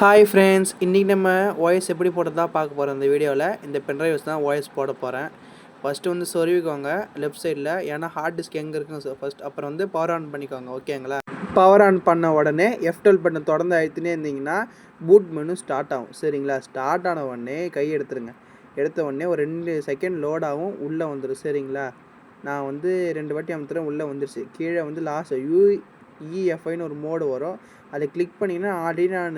Hi friends, இன்றைக்கி நம்ம voice எப்படி போட்டு தான் பார்க்க போகிறோம். இந்த வீடியோவில் இந்த பென்ட்ரைவ்ஸ் தான் வாய்ஸ் போட போகிறேன். ஃபஸ்ட்டு வந்து சொருவிக்கோங்க லெஃப்ட் சைடில், ஏன்னா ஹார்ட் டிஸ்க் எங்கே இருக்குன்னு ஃபஸ்ட். அப்புறம் வந்து பவர் ஆன் பண்ணிக்கோங்க. ஓகேங்களா? பவர் ஆன் பண்ண உடனே F12 பட்டன் தொடர்ந்து அழுத்தினே இருந்தீங்கன்னா பூட் மெனு ஸ்டார்ட் ஆகும். சரிங்களா? ஸ்டார்ட் ஆன உடனே கை எடுத்துருங்க. எடுத்த உடனே ஒரு 2 செகண்ட் லோட் ஆகும், உள்ளே வந்துடும். சரிங்களா? நான் வந்து 2 வாட்டி அமுத்துறேன், உள்ளே வந்துருச்சு. கீழே வந்து லாஸ்ட் EFIன்னு ஒரு மோடு வரும். அதை கிளிக் பண்ணிங்கன்னா ஆல்ரெடி நான்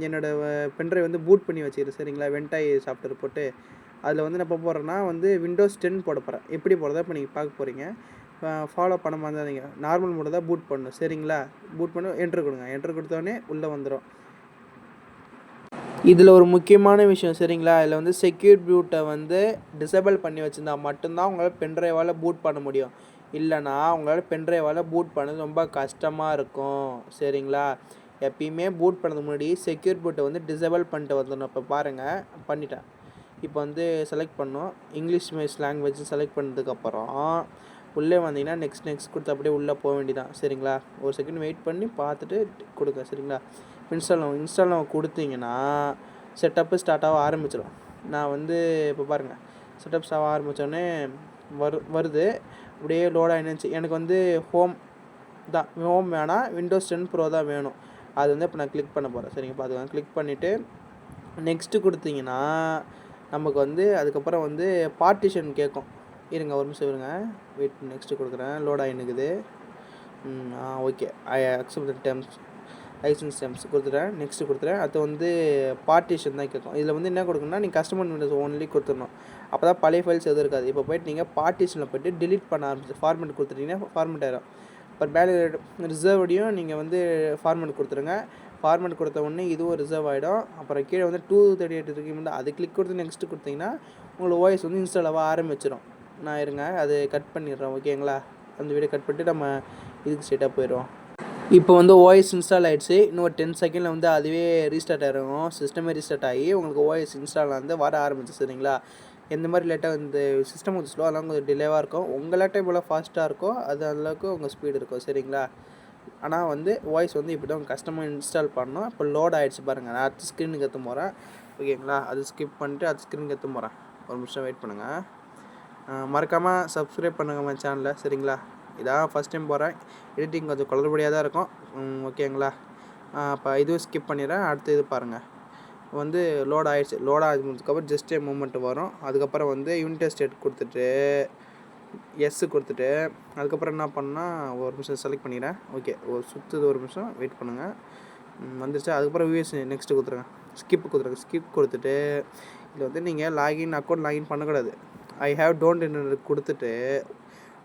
என்னோடய பென்ட்ரைவ் வந்து பூட் பண்ணி வச்சுக்கிறேன். சரிங்களா? வென்டாய் சாஃப்ட்வேர் போட்டு அதில் வந்து நான் இப்போ போடுறேன்னா வந்து விண்டோஸ் 10 போட போகிறேன். எப்படி போடுறதா இப்போ நீங்கள் பார்க்க போகிறீங்க. ஃபாலோ பண்ண மாதிரி நீங்கள் நார்மல் மோடு தான் பூட் பண்ணணும். சரிங்களா? பூட் பண்ணி என்ட்ரு கொடுங்க. என்ட்ரு கொடுத்தோடனே உள்ளே வந்துடும். இதில் ஒரு முக்கியமான விஷயம், சரிங்களா? இதில் வந்து செக்யூர் பூட்டை வந்து டிசேபிள் பண்ணி வச்சுருந்தா மட்டும்தான் உங்களால் பென்ட்ரைவால் பூட் பண்ண முடியும். இல்லைனா உங்களால் பென்ட்ரைவால் பூட் பண்ணது ரொம்ப கஷ்டமாக இருக்கும். சரிங்களா? எப்பயுமே பூட் பண்ணதுக்கு முன்னாடி செக்யூர் பூட்டை வந்து டிசேபிள் பண்ணிட்டு வந்துடணும். இப்போ பாருங்கள், பண்ணிட்டேன். இப்போ வந்து செலக்ட் பண்ணோம். இங்கிலீஷ் மீஸ் லாங்குவேஜ் செலக்ட் பண்ணதுக்கப்புறம் உள்ளே வந்தீங்கன்னா நெக்ஸ்ட் கொடுத்து அப்படியே உள்ளே போக வேண்டியதான். சரிங்களா? ஒரு செகண்ட் வெயிட் பண்ணி பார்த்துட்டு கொடுங்க. சரிங்களா? இன்ஸ்டால் நம்ம கொடுத்தீங்கன்னா செட்டப்பு ஸ்டார்ட் ஆக ஆரம்பிச்சிடும். நான் வந்து இப்போ பாருங்கள், செட்டப் ஆக ஆரம்பித்தோடனே வருது. அப்படியே லோட் ஆகிடுச்சு. எனக்கு வந்து ஹோம் வேணாம், விண்டோஸ் 10 ப்ரோ தான் வேணும். அது வந்து இப்போ நான் கிளிக் பண்ண போகிறேன். சரிங்க, பார்த்துக்கோங்க. கிளிக் பண்ணிவிட்டு நெக்ஸ்ட்டு கொடுத்தீங்கன்னா நமக்கு வந்து அதுக்கப்புறம் வந்து பார்ட்டிஷன் கேட்கும். இருங்க, ஒரு நிமிஷம் இருங்க, வெயிட். நெக்ஸ்ட்டு கொடுக்குறேன். லோட் ஆகினுக்குது. Okay, I accept terms license terms கொடுத்துட்டேன். நெக்ஸ்ட்டு கொடுத்துட்டேன். அது வந்து பார்ட்டிஷன் தான் கேட்கும். இதில் வந்து என்ன கொடுக்கணும்னா நீங்கள் கஸ்டமர் விண்டோஸ் ஓன்லி கொடுத்துடணும். அப்போ தான் பழைய ஃபைல்ஸ் எதுவும் இருக்காது. இப்போ போய்ட்டு நீங்கள் பார்ட்டிஷனில் போய்ட்டு டிலீட் பண்ண ஆரம்பிச்சு ஃபார்மேட் கொடுத்துட்டிங்கன்னா ஃபார்மேட் ஆகிடும். இப்போ மேலே ரிசர்வ்டையும் நீங்கள் வந்து ஃபார்மேட் கொடுத்துருங்க. ஃபார்மேட் கொடுத்த உடனே இதுவும் ரிசர்வ் ஆகிடும். அப்புறம் கீழே வந்து 238 இருக்கும்போது அது கிளிக் கொடுத்து நெக்ஸ்ட்டு கொடுத்தீங்கன்னா உங்களுக்கு ஓஎஸ் வந்து இன்ஸ்டால் ஆக ஆரம்பிச்சிடும். நான் இருங்க, அது கட் பண்ணிடுறேன். ஓகேங்களா? அந்த வீடியோ கட் பண்ணிட்டு நம்ம இதுக்கு ஸ்ட்ரெயிட்டாக போயிடுவோம். இப்போ வந்து ஓஎஸ் இன்ஸ்டால் ஆகிடுச்சு. இன்னும் ஒரு 10 செகண்டில் வந்து அதுவே ரீஸ்டார்ட் ஆகிடும். சிஸ்டமே ரீஸ்டார்ட் ஆகி உங்களுக்கு ஓஎஸ் இன்ஸ்டால் வந்து வர ஆரம்பிச்சு. சரிங்களா? எந்த மாதிரி லேட்டாக இந்த சிஸ்டம் கொஞ்சம் ஸ்லோ, அதெல்லாம் கொஞ்சம் டிலேவாக இருக்கும். உங்கள் லேட்டாக இவ்வளோ ஃபாஸ்ட்டாக இருக்கும், அது அளவுக்கு உங்கள் ஸ்பீடு இருக்கும். சரிங்களா? ஆனால் வந்து வாய்ஸ் வந்து இப்படி தான் கஸ்டமர் இன்ஸ்டால் பண்ணணும். இப்போ லோட் ஆகிடுச்சு பாருங்கள். நான் அடுத்த ஸ்க்ரீனுக்கு எடுத்து போகிறேன். ஓகேங்களா? அது ஸ்கிப் பண்ணிட்டு அடுத்த ஸ்க்ரீனுக்கு எடுத்து போகிறேன். ஒரு நிமிஷம் வெயிட் பண்ணுங்கள். மறக்காமல் சப்ஸ்கிரைப் பண்ணுங்கள் நம்ம சேனலில். சரிங்களா? இதான் ஃபஸ்ட் டைம் போகிறேன். எடிட்டிங் கொஞ்சம் குளறுபடியாக தான் இருக்கும். ஓகேங்களா? இப்போ இதுவும் ஸ்கிப் பண்ணிடுறேன். அடுத்து இது பாருங்கள், வந்து லோட் ஆகிடுச்சு. லோட் ஆகிடுச்சதுக்கப்புறம் ஜஸ்ட் ஏ மூமெண்ட் வரும். அதுக்கப்புறம் வந்து யூனிட் ஸ்டேட் கொடுத்துட்டு கொடுத்துட்டு அதுக்கப்புறம் என்ன பண்ணால் ஒரு நிமிஷம் செலக்ட் பண்ணிடுறேன். ஓகே, ஒரு சுற்றுது, ஒரு நிமிஷம் வெயிட் பண்ணுங்கள். வந்துருச்சு. அதுக்கப்புறம் யூஎஸ் நெக்ஸ்ட்டு கொடுத்துருங்க. ஸ்கிப் கொடுத்துருங்க. ஸ்கிப் கொடுத்துட்டு இதில் வந்து நீங்கள் அக்கௌண்ட் லாகின் பண்ணக்கூடாது. ஐ கொடுத்துட்டு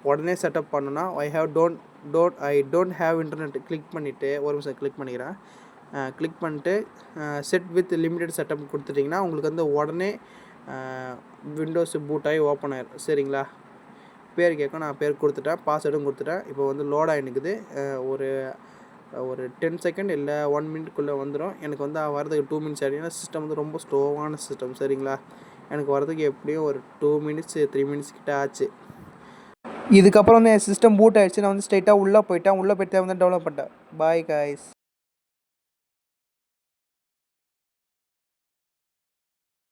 உடனே செட்டப் பண்ணுன்னா I don't have internet click பண்ணிவிட்டு ஒரு நிமிஷம் கிளிக் பண்ணிக்கிறேன். கிளிக் பண்ணிட்டு செட் வித் லிமிடெட் செட்டப் கொடுத்துட்டிங்கன்னா உங்களுக்கு வந்து உடனே விண்டோஸ் பூட் ஆகி ஓப்பன் ஆகிடும். சரிங்களா? பேர் கேட்கும். நான் பேர் கொடுத்துட்டேன், பாஸ்வேர்டும் கொடுத்துட்டேன். இப்போ வந்து லோட் ஆகினுக்குது. ஒரு 10 செகண்ட் இல்லை 1 மினிட்குள்ளே வந்துடும். எனக்கு வந்து வரதுக்கு 2 மினிட்ஸ் ஆகிடும். ஏன்னா சிஸ்டம் வந்து ரொம்ப ஸ்லோவான சிஸ்டம். சரிங்களா? எனக்கு வரதுக்கு எப்படியும் ஒரு 2 மினிட்ஸ் 3 மினிட்ஸ் கிட்ட ஆச்சு. இதுக்கப்புறம் வந்து என் சிஸ்டம் பூட் ஆகிடுச்சு. நான் வந்து ஸ்ட்ரைட்டாக உள்ளே போயிட்டு வந்து டெவலப் பண்ணிட்டேன். Bye guys.